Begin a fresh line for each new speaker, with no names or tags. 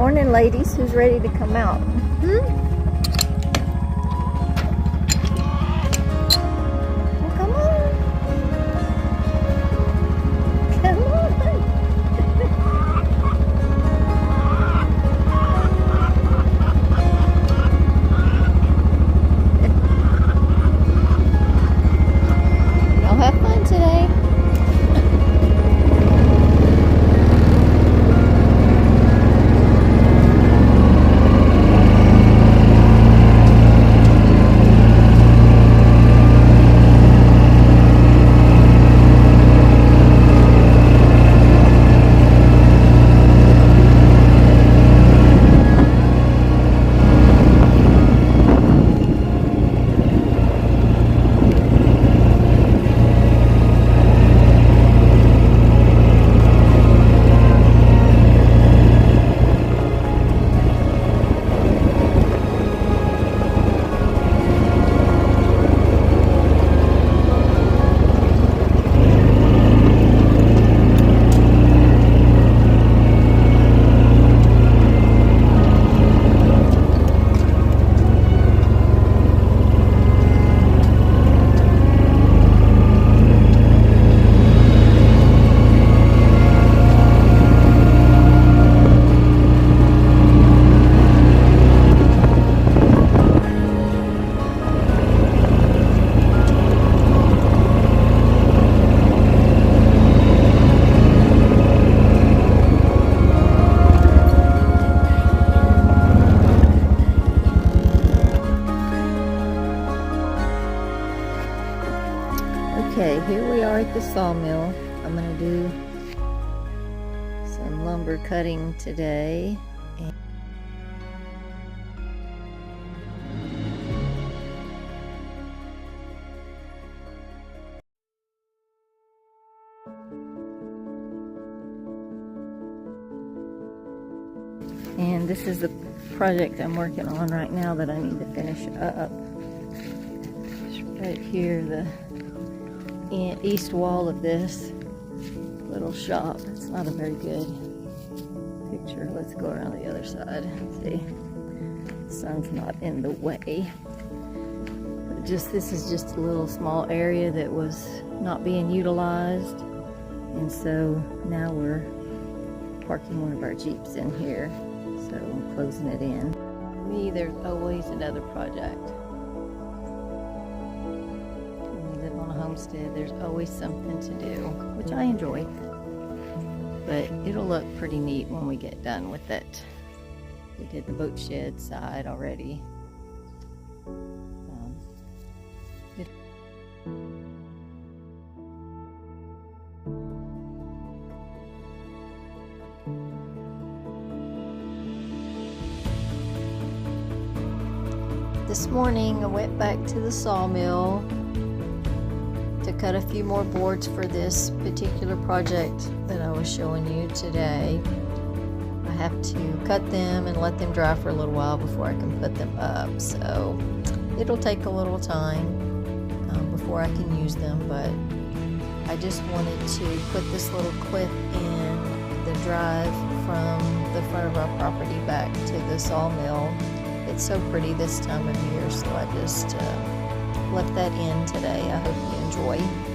Morning, ladies. Who's ready to come out? Well, come on. Come on. Y'all have fun today. Okay, here we are at the sawmill. I'm going to do some lumber cutting today. And this is the project I'm working on right now that I need to finish up. It's right here, the east wall of this little shop. It's not a very good picture. Let's go around the other side and see. The sun's not in the way. But this is just a little small area that was not being utilized, and so now we're parking one of our Jeeps in here. So I'm closing it in. For me, there's always another project. Homestead, there's always something to do, which I enjoy, but it'll look pretty neat when we get done with it. We did the boat shed side already. This morning I went back to the sawmill to cut a few more boards for this particular project that I was showing you today. I have to cut them and let them dry for a little while before I can put them up, so it'll take a little time before I can use them, but I just wanted to put this little clip in the drive from the front of our property back to the sawmill. It's so pretty this time of year, so I just left that in today. I hope you enjoy.